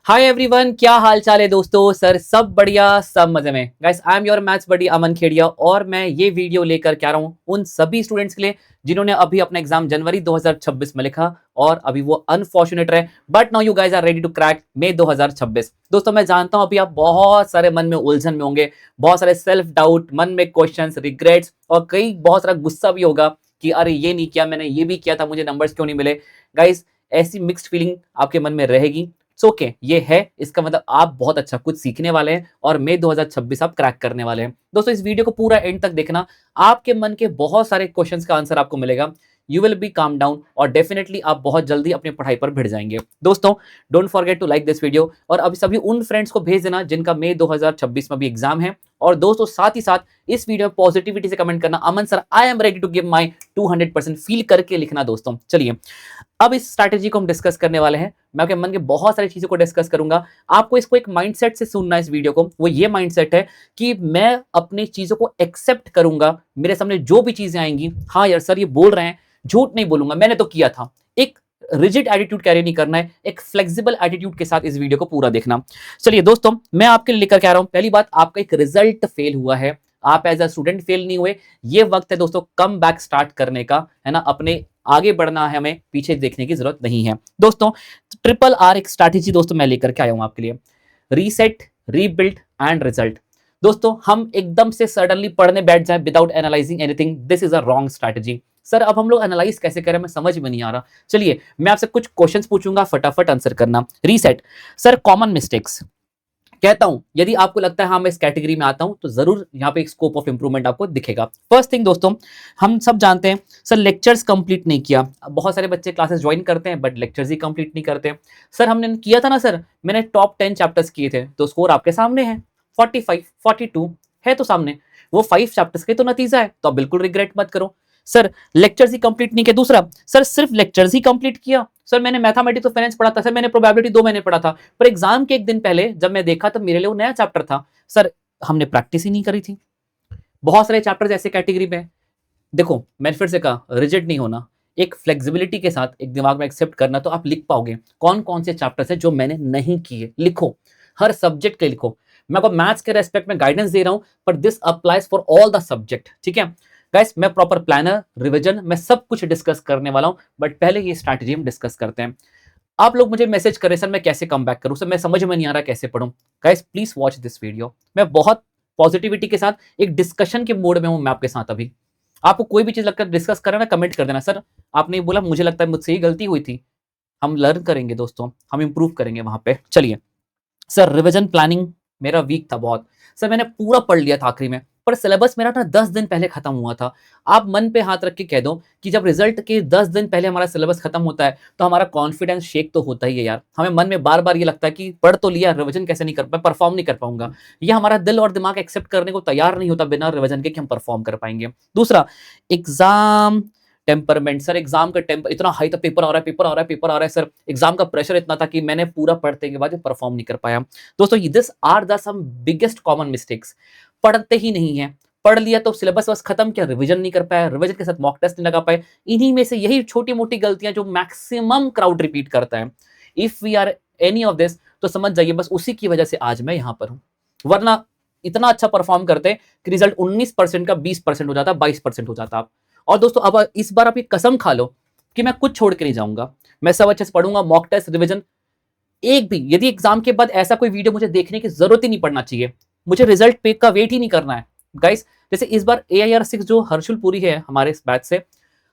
Hi everyone, क्या हाल चाल है दोस्तों। सर सब बढ़िया, सब मजे में। Guys I am your maths buddy Aman Khedia और मैं ये वीडियो लेकर के आ रहा हूँ उन सभी स्टूडेंट्स के लिए जिन्होंने अभी अपना एग्जाम जनवरी 2026 में लिखा और अभी वो अनफॉर्चुनेट रहे, but now you guys are ready to crack May 2026। दोस्तों मैं जानता हूँ अभी आप बहुत सारे मन में उलझन में होंगे, बहुत सारे सेल्फ डाउट, मन में क्वेश्चंस, रिग्रेट्स और कई बहुत सारा गुस्सा भी होगा कि अरे ये नहीं किया मैंने, ये भी किया था, मुझे नंबर्स क्यों नहीं मिले। गाइस ऐसी मिक्स्ड फीलिंग आपके मन में रहेगी। ओके ये है, इसका मतलब आप बहुत अच्छा कुछ सीखने वाले हैं और मई 2026 आप क्रैक करने वाले हैं। दोस्तों इस वीडियो को पूरा एंड तक देखना, आपके मन के बहुत सारे क्वेश्चंस का आंसर आपको मिलेगा। You will be calm down और डेफिनेटली आप बहुत जल्दी अपनी पढ़ाई पर भिड़ जाएंगे। दोस्तों don't forget to like this video और अभी सभी उन फ्रेंड्स को भेज देना जिनका मई 2026 में भी एग्जाम है। और दोस्तों साथ ही साथ इस वीडियो में पॉजिटिविटी से कमेंट करना, Aman sir I am ready to give my 200% feel करके लिखना। दोस्तों चलिए अब इस स्ट्रैटेजी को हम डिस्कस करने वाले हैं। मैं आपके मन के बहुत सारी चीजों को डिस्कस करूंगा। आपको इसको एक माइंडसेट से सुनना है। इस वीडियो को वो ये माइंडसेट है कि मैं अपनी चीजों को एक्सेप्ट करूंगा। मेरे सामने जो भी चीजें आएंगी, हाँ यार सर ये बोल रहे हैं, झूठ नहीं बोलूंगा, मैंने तो किया था। एक रिजिड एटीट्यूड कैरी नहीं करना है, एक फ्लेक्सिबल एटीट्यूड के साथ इस वीडियो को पूरा देखना। चलिए दोस्तों मैं आपके लिए लेकर के आ रहा हूं। पहली बात, आपका एक रिजल्ट फेल हुआ है, आप एज अ स्टूडेंट फेल नहीं हुए। ये वक्त है दोस्तों कम बैक स्टार्ट करने का, है ना। अपने आगे बढ़ना है, हमें पीछे देखने की जरूरत नहीं है। दोस्तों ट्रिपल आर एक स्ट्रैटेजी दोस्तों मैं लेकर के आया हूं आपके लिए, रीसेट, रीबिल्ड एंड रिजल्ट। दोस्तों हम एकदम से सडनली पढ़ने बैठ जाए without analysing anything, this is a wrong strategy. Sir अब हम लोग एनालाइज कैसे करें, मैं समझ में नहीं आ रहा। चलिए मैं आपसे कुछ क्वेश्चंस पूछूंगा, फटाफट आंसर करना। रीसेट, सर कॉमन मिस्टेक्स कहता हूं, यदि आपको लगता है हाँ मैं इस कैटेगरी में आता हूं तो जरूर यहाँ पे एक स्कोप ऑफ इंप्रूवमेंट आपको दिखेगा। फर्स्ट थिंग दोस्तों, हम सब जानते हैं सर लेक्चर्स कंप्लीट नहीं किया। बहुत सारे बच्चे क्लासेस ज्वाइन करते हैं बट लेक्चर्स ही कंप्लीट नहीं करते। सर हमने किया था ना सर, मैंने टॉप 10 चैप्टर्स किए थे, तो स्कोर आपके सामने है 45 42 है तो सामने, वो 5 चैप्टर्स के तो नतीजा है, तो आप बिल्कुल रिग्रेट मत करो। सर लेक्चर्स ही कंप्लीट नहीं किया। दूसरा, सर सिर्फ लेक्चर्स ही कंप्लीट किया। सर मैंने मैथमेटिक्स और फाइनेंस पढ़ा था, सर मैंने प्रोबेबिलिटी 2 महीने पढ़ा था, पर एग्जाम के एक दिन पहले जब मैं देखा तो मेरे लिए वो नया चैप्टर था। सर हमने प्रैक्टिस ही नहीं करी थी। बहुत सारे चैप्टर्स ऐसे कैटेगरी में। देखो मैंने फिर से कहा, रिजिड नहीं होना, एक फ्लेक्सिबिलिटी के साथ एक दिमाग में एक्सेप्ट करना, तो आप लिख पाओगे कौन कौन से चैप्टर्स है जो मैंने नहीं किए। लिखो, हर सब्जेक्ट के लिखो। मैं आपको मैथ्स के रेस्पेक्ट में गाइडेंस दे रहा हूं, पर this applies for all the subject, ठीक है गाइस। मैं प्रॉपर प्लानर, रिवीजन, मैं सब कुछ डिस्कस करने वाला हूं, बट पहले ये स्ट्रैटेजी हम डिस्कस करते हैं। आप लोग मुझे मैसेज करें सर मैं कैसे कम बैक करूं, सर मैं समझ में नहीं आ रहा कैसे पढ़ूं। Guys please watch this video. मैं बहुत पॉजिटिविटी के साथ एक डिस्कशन के मोड में हूं मैं आपके साथ। अभी आपको कोई भी चीज लगकर डिस्कस करना ना, कमेंट कर देना। सर आपने बोला मुझे लगता है मुझसे ही गलती हुई थी। हम लर्न करेंगे दोस्तों, हम इंप्रूव करेंगे वहां पे। चलिए सर रिवीजन प्लानिंग मेरा वीक था बहुत। सर मैंने पूरा पढ़ लिया था आखिरी में, पर सिलेबस मेरा ना 10 दिन पहले खत्म हुआ था। आप मन पे हाथ रख के कह दो कि जब रिजल्ट के 10 दिन पहले हमारा सिलेबस खत्म होता है तो हमारा कॉन्फिडेंस शेक तो होता ही है यार। हमें मन में बार बार ये लगता है कि पढ़ तो लिया, रिवीजन कैसे नहीं कर पाए, परफॉर्म नहीं कर पाऊंगा। ये हमारा दिल और दिमाग एक्सेप्ट करने को तैयार नहीं होता बिना रिवीजन के कि हम परफॉर्म कर पाएंगे। दूसरा, एग्जाम टेम्परमेंट। सर एग्जाम का टेम्पर इतना हाई था, पेपर आ रहा है, पेपर आ रहा है, पेपर आ रहा है। सर एग्जाम का प्रेशर इतना था कि मैंने पूरा पढ़ते के बाद परफॉर्म नहीं कर पाया। दोस्तों this are the some biggest common mistakes. पढ़ते ही नहीं है, पढ़ लिया तो सिलेबस बस खत्म किया, रिवीजन नहीं कर पाया, रिवीजन के साथ मॉक टेस्ट नहीं लगा पाए। इन्हीं में से यही छोटी मोटी गलतियां जो मैक्सिमम क्राउड रिपीट करता है। If we are any of this तो समझ जाइए बस उसी की वजह से आज मैं यहां पर हूं, वरना इतना अच्छा परफॉर्म करते कि रिजल्ट 19% का 20% हो जाता, 22% हो जाता आप। और दोस्तों अब इस बार आप ये कसम खा लो कि मैं कुछ छोड़ के नहीं जाऊंगा, मैं सब अच्छे से पढ़ूंगा, मॉक टेस्ट, रिवीजन। एक भी यदि एग्जाम के बाद ऐसा कोई वीडियो मुझे देखने की जरूरत ही नहीं पड़ना चाहिए, मुझे रिजल्ट पे का वेट ही नहीं करना है गाइस। जैसे इस बार AIR 6 जो हर्षुल पूरी है हमारे इस बैच से,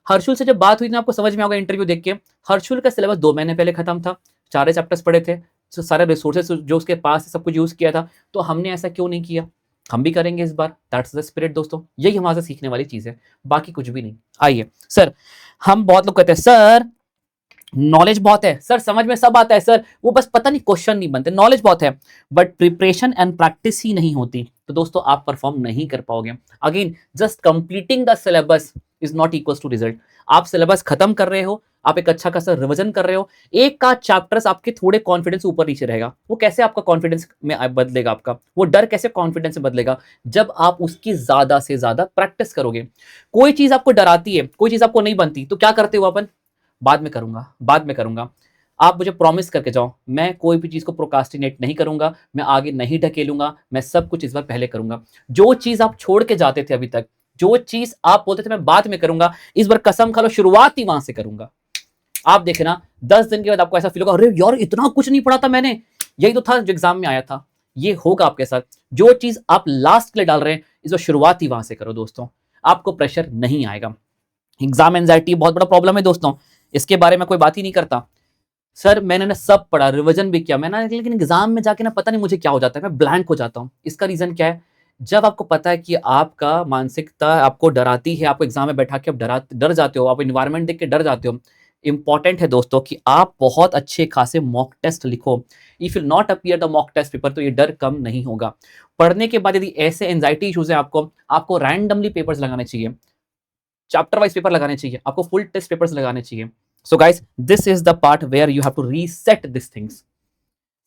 हर्षुल से जब बात हुई ना आपको समझ में होगा इंटरव्यू देख के, हर्षुल का सिलेबस 2 महीने पहले खत्म था, 4 चैप्टर्स पढ़े थे, तो सारे रिसोर्सेज जो उसके पास सब कुछ यूज किया था। तो हमने ऐसा क्यों नहीं किया, हम भी करेंगे इस बार। दैट्स द स्पिरिट दोस्तों, यही हमारे से सीखने वाली चीज है, बाकी कुछ भी नहीं। आइए सर, हम बहुत लोग कहते हैं सर नॉलेज बहुत है, सर समझ में सब आता है, सर वो बस पता नहीं क्वेश्चन नहीं बनते। नॉलेज बहुत है बट प्रिपरेशन एंड प्रैक्टिस ही नहीं होती, तो दोस्तों आप परफॉर्म नहीं कर पाओगे। Again just completing the syllabus is not equals to result. आप सिलेबस खत्म कर रहे हो, आप एक अच्छा खासा रिवीजन कर रहे हो, एक का चैप्टर्स आपके थोड़े कॉन्फिडेंस ऊपर नीचे रहेगा, वो कैसे आपका कॉन्फिडेंस में बदलेगा, आपका वो डर कैसे कॉन्फिडेंस में बदलेगा, जब आप उसकी ज्यादा से ज्यादा प्रैक्टिस करोगे। कोई चीज आपको डराती है, कोई चीज आपको नहीं बनती, तो क्या करते हो अपन, बाद में करूंगा, बाद में करूंगा। आप मुझे प्रॉमिस करके जाओ, मैं कोई भी चीज़ को प्रोक्रास्टिनेट नहीं करूँगा, मैं आगे नहीं ढकेलूँगा, मैं सब कुछ इस बार पहले करूँगा। जो चीज़ आप छोड़ के जाते थे अभी तक, जो चीज़ आप बोलते थे मैं बाद में करूँगा, इस बार कसम खा लो शुरुआत ही वहाँ से करूँगा। आप देखे ना 10 दिन के बाद आपको ऐसा फील होगा, अरे यार इतना कुछ नहीं पढ़ा था मैंने, यही तो था जो एग्जाम में आया था। ये होगा आपके साथ। जो चीज़ आप लास्ट के लिए डाल रहे हैं, इस बार शुरुआत ही वहाँ से करो दोस्तों, आपको प्रेशर नहीं आएगा। एग्जाम एंजाइटी बहुत बड़ा प्रॉब्लम है दोस्तों, इसके बारे में कोई बात ही नहीं करता। सर मैंने ना सब पढ़ा, रिवीजन भी किया मैंने, लेकिन एग्जाम में जाके ना पता नहीं मुझे क्या हो जाता है, मैं ब्लैंक हो जाता हूँ। इसका रीजन क्या है? जब आपको पता है कि आपका मानसिकता आपको डराती है, आपको एग्जाम में बैठा के आप डर जाते हो, आप इन्वायरमेंट देख के डर जाते हो। इंपॉर्टेंट है दोस्तों कि आप बहुत अच्छे खासे मॉक टेस्ट लिखो। If you not appear the mock test paper, तो ये डर कम नहीं होगा। पढ़ने के बाद यदि ऐसे एंजाइटी इश्यूज है आपको रैंडमली पेपर्स लगाने चाहिए, चैप्टर वाइज पेपर लगाने चाहिए, आपको फुल टेस्ट पेपर्स लगाने चाहिए। So guys, this is the part where you have to reset this things.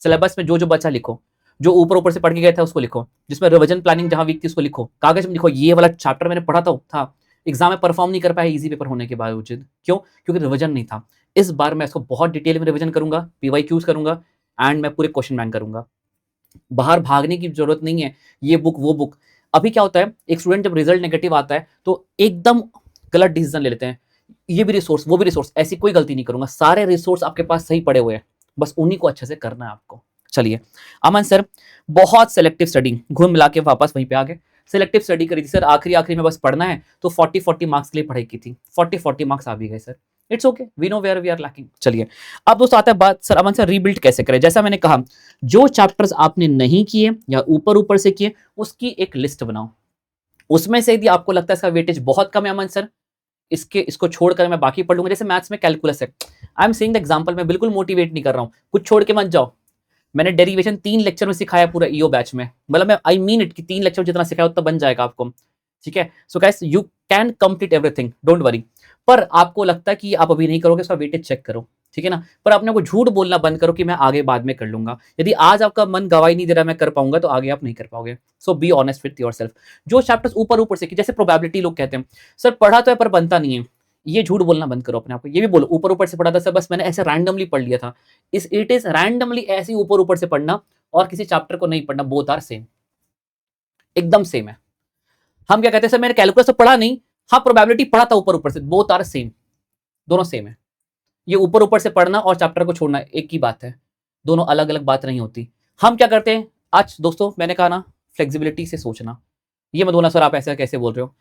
Syllabus में जो जो बचा लिखो, जो ऊपर ऊपर से पढ़ के गए थे उसको लिखो, जिसमें रिवीजन प्लानिंग जहां वीक थी उसको लिखो, कागज में लिखो ये वाला चैप्टर मैंने पढ़ा था एग्जाम में परफॉर्म नहीं कर पाया इजी पेपर होने के बावजूद। क्यों? क्योंकि रिवीजन नहीं था। इस बार मैं इसको बहुत डिटेल में रिवीजन करूंगा, पीवाईक्यूज करूंगा एंड मैं पूरे क्वेश्चन बैंक करूंगा। बाहर भागने की जरूरत नहीं है, ये बुक वो बुक। अभी क्या होता है, एक स्टूडेंट जब रिजल्ट नेगेटिव आता है तो एकदम गलत डिसीजन ले लेते हैं, ये भी रिसोर्स वो भी रिसोर्स, ऐसी कोई गलती नहीं करूंगा, सारे रिसोर्स आपके पास सही पड़े हुए हैं, बस उन्हीं को अच्छे से करना है आपको। चलिए अमन सर, बहुत सेलेक्टिव स्टडी, घूम मिला के वापस वहीं पे आ गए। सेलेक्टिव स्टडी करी थी सर, आखिरी में बस पढ़ना है, तो 40 मार्क्स के लिए पढ़ाई की थी, 40 मार्क्स आ भी गए sir. It's okay, we know where we are lacking. चलिए अब दोस्तों आता है बात, सर अमन सर रीबिल्ड कैसे करें? जैसा मैंने कहा, जो चैप्टर्स आपने नहीं किए या ऊपर ऊपर से किए उसकी एक लिस्ट बनाओ। उसमें से यदि आपको लगता है इसका वेटेज बहुत कम है अमन सर, इसको छोड़कर मैं बाकी पढ़ लूंगा, जैसे मैथ्स में कैलकुलस है, I am saying the example, मैं बिल्कुल मोटिवेट नहीं कर रहा हूं, कुछ छोड़ के मत जाओ। मैंने डेरिवेशन 3 लेक्चर में सिखाया पूरा ईओ बैच में, मतलब मैं आई मीन इट कि 3 लेक्चर जितना सिखाया उतना बन जाएगा आपको, ठीक है? So guys you can complete everything, don't worry. पर आपको लगता है कि आप अभी नहीं करोगे, उसका वेटेज चेक करो, ठीक है ना? पर अपने को झूठ बोलना बंद करो कि मैं आगे बाद में कर लूंगा। यदि आज आपका मन गवाही नहीं दे रहा मैं कर पाऊंगा, तो आगे आप नहीं कर पाओगे। सो बी ऑनेस्ट विथ योरसेल्फ। जो चैप्टर्स ऊपर ऊपर से, जैसे प्रोबेबिलिटी लोग कहते हैं सर पढ़ा तो है पर बनता नहीं है, ये झूठ बोलना बंद करो अपने आप को। ये भी बोलो ऊपर ऊपर से पढ़ा था सर, बस मैंने ऐसे रैंडमली पढ़ लिया था। इट इज रैंडमली ऐसे ही ऊपर ऊपर से पढ़ना और किसी चैप्टर को नहीं पढ़ना, बोथ आर सेम, एकदम सेम है। हम क्या कहते हैं सर मैंने कैलकुलस तो पढ़ा नहीं, हाँ प्रोबेबिलिटी पढ़ा था ऊपर ऊपर से, बोथ आर सेम, दोनों सेम है। ये ऊपर ऊपर से पढ़ना और चैप्टर को छोड़ना एक ही बात है, दोनों अलग अलग बात नहीं होती। हम क्या करते हैं, आज दोस्तों मैंने कहा ना फ्लेक्सिबिलिटी से सोचना, ये मत बोलना सर आप ऐसा कैसे बोल रहे हो,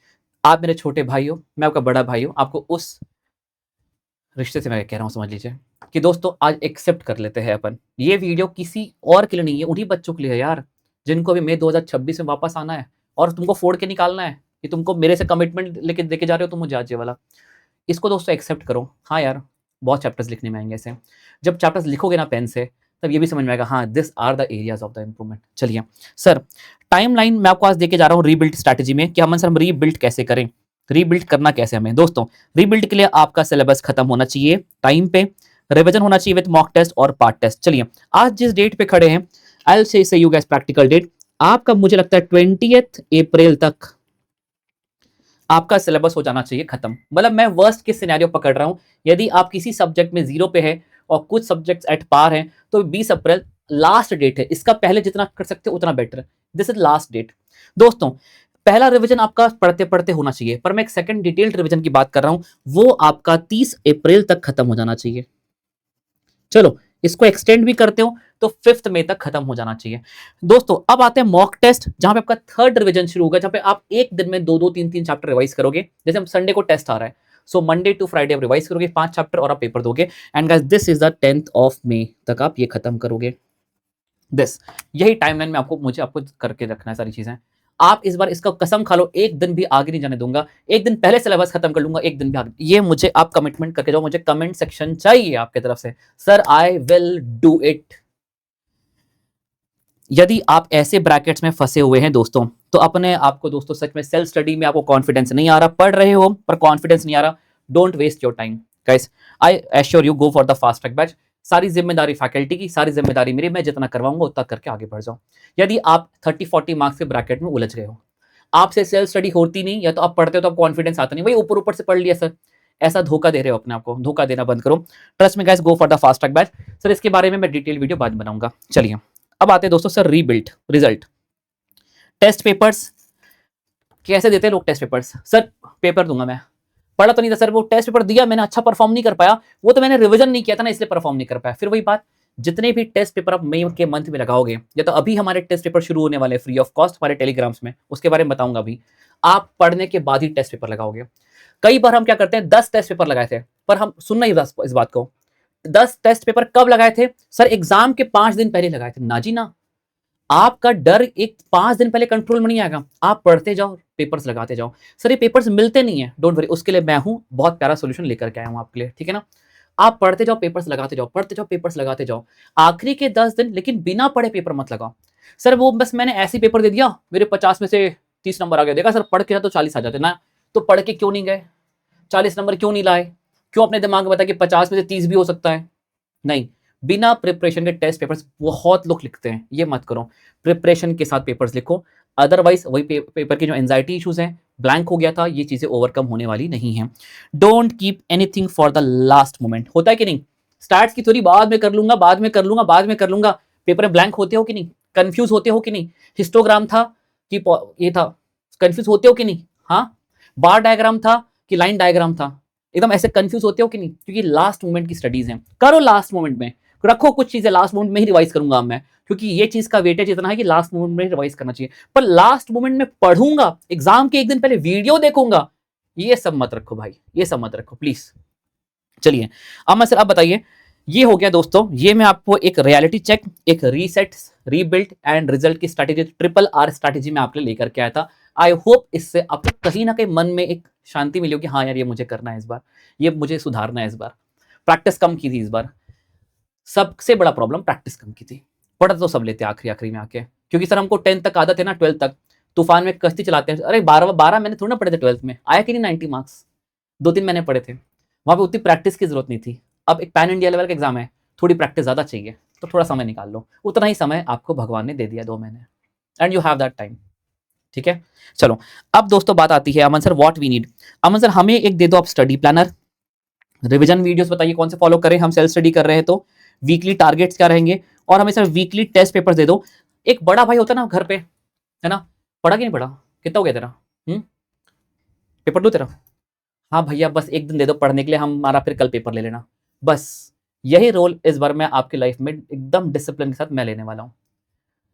आप मेरे छोटे भाई हो, मैं आपका बड़ा भाई हूं, आपको उस रिश्ते से मैं कह रहा हूं समझ लीजिए कि दोस्तों आज एक्सेप्ट कर लेते हैं अपन। ये वीडियो किसी और के लिए नहीं है, उन्हीं बच्चों के लिए है यार, जिनको अभी मई 2026 में वापस आना है और तुमको फोड़ के निकालना है कि तुमको मेरे से कमिटमेंट लेके देके जा रहे हो तुम मुझे आज ये वाला। इसको दोस्तों एक्सेप्ट करो। हाँ यार बहुत चैप्टर्स लिखने में आएंगे ऐसे, जब चैप्टर्स लिखोगे ना पेन से, तब ये भी समझ में आएगा हाँ this are the areas of the improvement. चलिए सर टाइमलाइन मैं आपको आज देके जा रहा हूँ रीबिल्ड स्ट्रैटेजी में कि हम सर हम रीबिल्ड कैसे करें, रीबिल्ड करना कैसे हमें। दोस्तों रीबिल्ड के लिए आपका सिलेबस खत्म होना चाहिए टाइम पे, रिवीजन होना चाहिए विद मॉक टेस्ट और पार्ट टेस्ट। चलिए आज जिस डेट पे खड़े हैं, I will say you guys practical date, आपका मुझे लगता है 20th अप्रैल तक आपका सिलेबस हो जाना चाहिए खत्म। मतलब मैं वर्स्ट के सिनेरियो पकड़ रहा हूं, यदि आप किसी सब्जेक्ट में 0 पे है और कुछ सब्जेक्ट्स एट पार हैं, तो 20 अप्रैल लास्ट डेट है, इसका पहले जितना कर सकते हो उतना बेटर है। This is last date. दोस्तों पहला रिवीजन आपका पढ़ते पढ़ते होना चाहिए, पर मैं एक सेकंड डिटेल्ड रिवीजन की बात कर रहा हूं, वो आपका 30 अप्रैल तक खत्म हो जाना चाहिए। चलो इसको एक्सटेंड भी करते हो तो 5 मई तक खत्म हो जाना चाहिए। दोस्तों अब आते हैं मॉक टेस्ट, जहां पे आपका थर्ड रिवीजन शुरू होगा, जहां पे आप एक दिन में 2-2 3-3 चैप्टर रिवाइज करोगे। जैसे हम संडे को टेस्ट आ रहा है, सो मंडे टू फ्राइडे आप रिवाइज करोगे 5 चैप्टर और आप पेपर दोगे। And guys this is the 10th of May तक आप ये खत्म करोगे। दिस यही टाइमलाइन में आपको करके रखना है सारी चीजें। आप इस बार इसका कसम खा लो, एक दिन भी आगे नहीं जाने दूंगा, एक दिन पहले सिलेबस खत्म कर लूंगा, एक दिन भी आगे। ये मुझे आप कमिटमेंट करके जाओ, मुझे कमेंट सेक्शन चाहिए आपके तरफ से, sir I will do it. यदि आप ऐसे ब्रैकेट्स में फंसे हुए हैं दोस्तों, तो अपने आपको दोस्तों सच में सेल्फ स्टडी में आपको कॉन्फिडेंस नहीं आ रहा, पढ़ रहे हो पर कॉन्फिडेंस नहीं आ रहा, don't waste your time guys, I assure you go for the fast track batch. सारी जिम्मेदारी फैकल्टी की, सारी जिम्मेदारी मेरी, मैं जितना करवाऊंगा उतना करके आगे बढ़ जाओ। यदि आप 30-40 मार्क्स के ब्रैकेट में उलझ गए हो, आपसे सेल्फ स्टडी होती नहीं, या तो आप पढ़ते हो तो आप कॉन्फिडेंस आता नहीं, वही ऊपर ऊपर से पढ़ लिया सर, ऐसा धोखा दे रहे हो अपने आप को, धोखा देना बंद करो। ट्रस्ट में guys, go for the fast track batch. Sir इसके बारे में मैं डिटेल वीडियो बाद में बनाऊंगा। चलिए अब आते हैं दोस्तों sir rebuilt result. Test papers कैसे देते हैं लोग टेस्ट पेपर्स? सर पेपर दूंगा मैं, पढ़ा तो नहीं था सर, वो टेस्ट पेपर दिया मैंने, अच्छा परफॉर्म नहीं कर पाया, वो तो मैंने रिवीजन नहीं किया था ना इसलिए परफॉर्म नहीं कर पाया। फिर वही बात, जितने भी टेस्ट पेपर आप मई के मंथ में लगाओगे, या तो अभी हमारे टेस्ट पेपर शुरू होने वाले फ्री ऑफ कॉस्ट हमारे टेलीग्राम्स में, उसके बारे में बताऊंगा अभी, आप पढ़ने के बाद ही टेस्ट पेपर लगाओगे। कई बार हम क्या करते हैं 10 टेस्ट पेपर लगाए थे, पर हम सुनना ही इस बात को, 10 टेस्ट पेपर कब लगाए थे? सर एग्जाम के 5 दिन पहले लगाए थे ना जी ना। आपका डर एक 5 दिन पहले कंट्रोल में नहीं आएगा, आप पढ़ते जाओ, पेपर्स लगाते जाओ। सर ये पेपर्स मिलते नहीं है, डोंट वरी, उसके लिए मैं हूं, बहुत प्यारा सोल्यूशन लेकर के आया हूं आपके लिए, ठीक है ना। आप पढ़ते जाओ, पेपर्स लगाते जाओ, पढ़ते जाओ, पेपर्स लगाते जाओ। आखिरी के 10 दिन लेकिन बिना पढ़े पेपर मत लगाओ। सर वो बस मैंने ऐसे पेपर दे दिया, मेरे 50 में से 30 नंबर आ गया, देखा सर पढ़ के तो 40 आ जाते ना, तो पढ़ के क्यों नहीं गए? 40 नंबर क्यों नहीं लाए? क्यों अपने दिमाग में बताया कि 50 में से 30 भी हो सकता है? नहीं, बिना प्रिपरेशन के टेस्ट पेपर्स बहुत लोग लिखते हैं, ये मत करो। प्रिपरेशन के साथ पेपर्स लिखो, अदरवाइज वही पेपर की जो एंजाइटी इश्यूज हैं, ब्लैंक हो गया था, ये चीजें ओवरकम होने वाली नहीं है। Don't keep anything for the last moment, होता है कि नहीं? स्टार्ट्स की थोड़ी बाद में कर लूंगा, बाद में कर लूंगा, बाद में कर लूंगा, पेपर में ब्लैंक होते हो कि नहीं? कंफ्यूज होते हो कि नहीं? हिस्टोग्राम था कि ये था, कंफ्यूज होते हो कि नहीं? हाँ, बार डायग्राम था कि लाइन डायग्राम था, एकदम ऐसे कंफ्यूज होते हो कि नहीं? क्योंकि लास्ट मोमेंट की स्टडीज हैं, करो लास्ट मोमेंट में, रखो कुछ चीजें लास्ट मोमेंट में ही रिवाइज करूंगा मैं, क्योंकि ये चीज का वेटेज इतना है कि लास्ट मोमेंट में रिवाइज करना चाहिए। पर लास्ट मोमेंट में पढ़ूंगा, एग्जाम के एक दिन पहले वीडियो देखूंगा, ये सब मत रखो भाई, ये सब मत रखो प्लीज। चलिए अब मैं सर आप बताइए, ये हो गया दोस्तों, ये मैं आपको एक रियलिटी चेक, एक रीसेट, रीबिल्ड एंड रिजल्ट की स्ट्रैटेजी, ट्रिपल आर स्ट्रैटेजी में आपके लिए लेकर के आया था। आई होप इससे आपको कहीं ना कहीं मन में एक शांति मिली होगी, हाँ यार ये मुझे करना है इस बार, ये मुझे सुधारना है इस बार। प्रैक्टिस कम की थी इस बार, सबसे बड़ा प्रॉब्लम प्रैक्टिस कम की थी। पढ़ तो सब लेते आखिरी आखिरी में आके, क्योंकि सर हमको 10th तक आदत है ना, 12th तक तूफान में कश्ती चलाते हैं। अरे 12 मैंने थोड़ा ना पढ़े थे 12th में, आया कि नहीं 90 मार्क्स? 2-3 मैंने पढ़े थे, वहां पे उतनी प्रैक्टिस की जरूरत नहीं थी। अब एक पैन इंडिया लेवल का एग्जाम है, थोड़ी प्रैक्टिस ज्यादा चाहिए, तो थोड़ा समय निकाल लो, उतना ही समय आपको भगवान ने दे दिया 2 महीने, and you have that time, ठीक है। चलो अब दोस्तों बात आती है Aman sir what we need. Aman sir हमें एक दे दो आप स्टडी प्लानर, रिवीजन वीडियोस बताइए कौन से फॉलो करें, हम सेल्फ स्टडी कर रहे हैं तो वीकली टारगेट्स क्या रहेंगे, और हमें सर वीकली टेस्ट पेपर दे दो। एक बड़ा भाई होता है ना घर पे, है ना, पढ़ा कि नहीं पढ़ा, कितना हो गया तेरा पेपर दो तेरा? हाँ भैया बस एक दिन दे दो पढ़ने के लिए, हमारा फिर कल पेपर ले लेना, बस यही रोल इस बार मैं आपकी लाइफ में एकदम डिसिप्लिन के साथ मैं लेने वाला हूँ।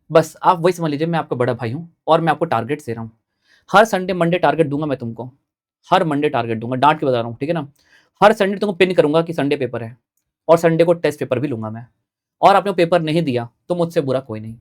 बस आप वही समझ लीजिए, मैं आपका बड़ा भाई हूँ और मैं आपको टारगेट दे रहा हूँ। हर संडे मंडे टारगेट दूंगा मैं तुमको, हर मंडे टारगेट दूंगा, डांट के बता रहा हूँ, ठीक है ना। हर संडे तुमको पिन करूंगा कि संडे पेपर है, और संडे को टेस्ट पेपर भी लूंगा मैं। और आपने पेपर नहीं दिया तो मुझसे बुरा कोई नहीं,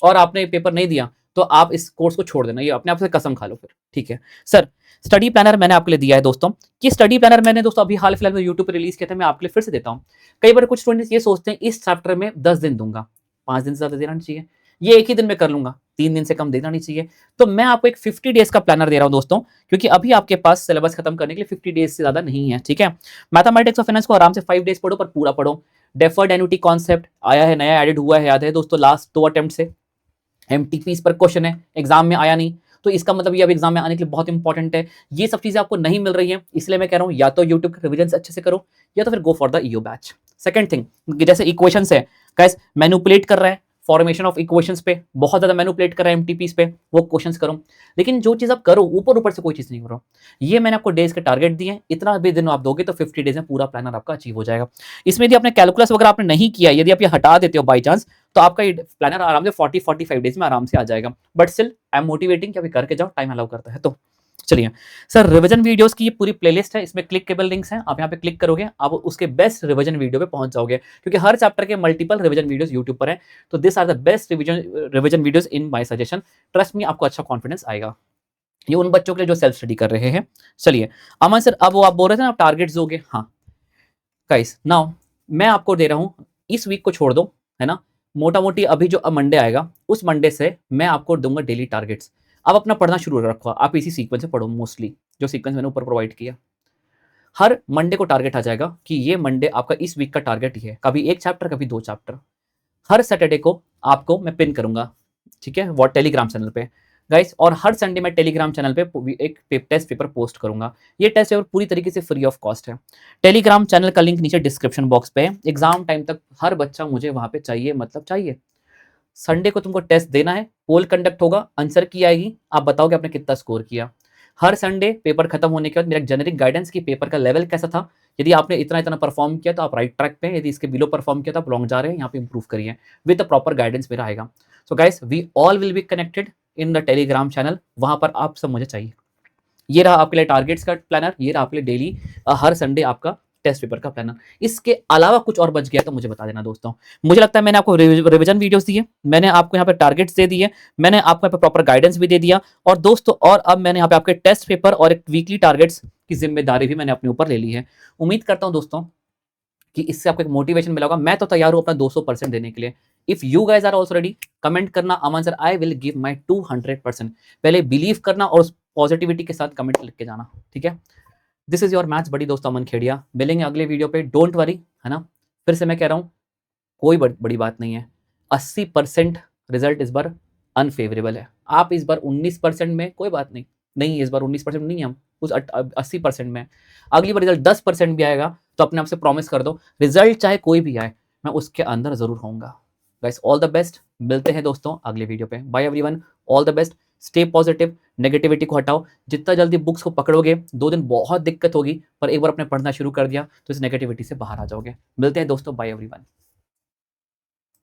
और आपने पेपर नहीं दिया तो आप इस कोर्स को छोड़ देना, ये अपने आप से कसम खा लो फिर, ठीक है। सर स्टडी प्लानर मैंने आपके लिए दिया है दोस्तों, कि स्टडी प्लानर मैंने दोस्तों अभी हाल फिलहाल में यूट्यूब पर रिलीज किया था, मैं आपके लिए फिर से देता हूँ। कई बार कुछ स्टूडेंट्स ये सोचते हैं इस चैप्टर में 10 दिन दूंगा, 5 दिन से ज्यादा देना नहीं चाहिए, ये एक ही दिन में कर लूंगा, 3 दिन से कम देना नहीं चाहिए। तो मैं आपको एक 50 डेज का प्लानर दे रहा हूं दोस्तों, क्योंकि अभी आपके पास सिलेबस खत्म करने के लिए 50 डेज से ज्यादा नहीं है, ठीक है। मैथमेटिक्स और फाइनेंस को आराम से 5 डेज पढ़ो, पर पूरा पढ़ो। डेफर्ड एन्युटी कॉन्सेप्ट आया है, नया एडेड हुआ है, याद है दोस्तों, लास्ट 2 अटेम्प्ट से एमटीपी पर क्वेश्चन है, एग्जाम में आया नहीं, तो इसका मतलब ये अब एग्जाम में आने के लिए बहुत इंपॉर्टेंट है। ये सब चीजें आपको नहीं मिल रही है, इसलिए मैं कह रहा हूं या तो यूट्यूब के रिविजन अच्छे से करो, या तो फिर go for the EO batch. Second thing, जैसे इक्वेशंस है, गाइस मैनिपुलेट कर रहा है फॉर्मेशन ऑफ इक्वेशंस पे, बहुत ज्यादा मैनिपुलेट कर रहा है एमटीपीस पे, वो क्वेश्चंस करो। लेकिन जो चीज आप करो ऊपर ऊपर से कोई चीज नहीं करो। ये मैंने आपको डेज के टारगेट दिए हैं, इतना भी दिन आप दोगे तो 50 डेज में पूरा प्लानर आपका अचीव हो जाएगा। इसमें यदि आपने कैलकुलस वगैरह आपने नहीं किया, यदि आप ये हटा देते हो बाई चांस, तो आपका ये प्लानर आराम से 40-45 डेज में आराम से आ जाएगा। But still I am motivating कि अभी करके जाओ, टाइम अलाउ करता है तो। चलिए सर, रिवीजन वीडियोस की ये पूरी प्लेलिस्ट है, इसमें क्लिकेबल लिंक्स हैं, आप यहाँ पे क्लिक करोगे आप उसके बेस्ट रिवीजन वीडियो पे पहुंच जाओगे, क्योंकि हर चैप्टर के मल्टीपल रिवीजन वीडियोस यूट्यूब पर हैं। तो this are the best revision videos in my suggestion, trust me आपको अच्छा कॉन्फिडेंस आएगा। ये उन बच्चों के लिए जो सेल्फ स्टडी कर रहे हैं। चलिए अमन सर, अब वो आप बोल रहे थे ना आप टारगेट्स दोगे, हाँ गाइस नाउ मैं आपको दे रहा हूँ, इस वीक को छोड़ दो, है ना, मोटा मोटी अभी जो मंडे आएगा उस मंडे से मैं आपको दूंगा डेली टारगेट्स। अब अपना पढ़ना शुरू रखो, आप इसी सीक्वेंस से पढ़ो, मोस्टली जो सीक्वेंस मैंने ऊपर प्रोवाइड किया। हर मंडे को टारगेट आ जाएगा कि ये मंडे आपका इस वीक का टारगेट ही है, कभी 1 चैप्टर कभी 2 चैप्टर। हर सैटरडे को आपको मैं पिन करूंगा, ठीक है, वो टेलीग्राम चैनल पे। गाइस। और हर संडे मैं टेलीग्राम चैनल पे एक टेस्ट पेपर पोस्ट करूंगा। ये टेस्ट पेपर पूरी तरीके से फ्री ऑफ कॉस्ट है। टेलीग्राम चैनल का लिंक नीचे डिस्क्रिप्शन बॉक्स पे है। एग्जाम टाइम तक हर बच्चा मुझे वहां पे चाहिए, मतलब चाहिए। संडे को तुमको टेस्ट देना है, पोल कंडक्ट होगा, आंसर की आएगी, आप बताओगे आपने कितना स्कोर किया। हर संडे पेपर खत्म होने के बाद मेरा जेनेरिक गाइडेंस की पेपर का लेवल कैसा था, यदि आपने इतना इतना परफॉर्म किया तो आप राइट ट्रैक पे हैं, यदि इसके बिलो परफॉर्म किया तो आप रॉन्ग जा रहे हैं, यहाँ पे इंप्रूव करिए। विद द प्रॉपर गाइडेंस मेरा आएगा। So guys, we all will be connected in the Telegram channel, वहां पर आप सब मुझे चाहिए। ये रहा आपके लिए टारगेट्स का प्लानर, ये रहा आपके लिए डेली हर संडे आपका टेस्ट पेपर का प्लानर। इसके अलावा कुछ और बच गया तो मुझे बता देना दोस्तों। मुझे लगता है मैंने आपको रिवीजन वीडियोस दी है, मैंने आपको यहाँ पे टारगेट्स दे दिए, मैंने आपको यहाँ पे प्रॉपर गाइडेंस भी दे दिया, और दोस्तों और अब मैंने यहाँ पे आपके टेस्ट पेपर और एक वीकली टारगेट्स की जिम्मेदारी भी मैंने अपने ऊपर ले ली है। उम्मीद करता हूँ दोस्तों कि इससे आपको एक मोटिवेशन मिला होगा। मैं तो तैयार हूँ अपना 200% देने के लिए। If you guys are also ready, comment करना Aman sir I will give my 200%। पहले बिलीव करना और पॉजिटिविटी के साथ कमेंट लिख के जाना, ठीक है। दिस इज योर मैथ्स बड़ी दोस्त अमन खेड़िया। मिलेंगे अगले वीडियो पे, डोंट वरी, है ना। फिर से मैं कह रहा हूँ, कोई बड़ी बात नहीं है। 80% रिजल्ट इस बार अनफेवरेबल है। आप इस बार 19% में, कोई बात नहीं, नहीं इस बार 19% नहीं है, हम उस 80% में। अगली बार रिजल्ट 10% भी आएगा तो अपने आप से प्रॉमिस कर दो, रिजल्ट चाहे कोई भी आए मैं उसके अंदर जरूर होऊंगा। गाइस ऑल द बेस्ट, मिलते हैं दोस्तों अगले वीडियो पे। Bye everyone, all the best, stay positive, negativity को हटाओ। जितना जल्दी बुक्स को पकड़ोगे, 2 दिन बहुत दिक्कत होगी, पर एक बार आपने पढ़ना शुरू कर दिया तो इस नेगेटिविटी से बाहर आ जाओगे। मिलते हैं दोस्तों, बाय एवरीवन।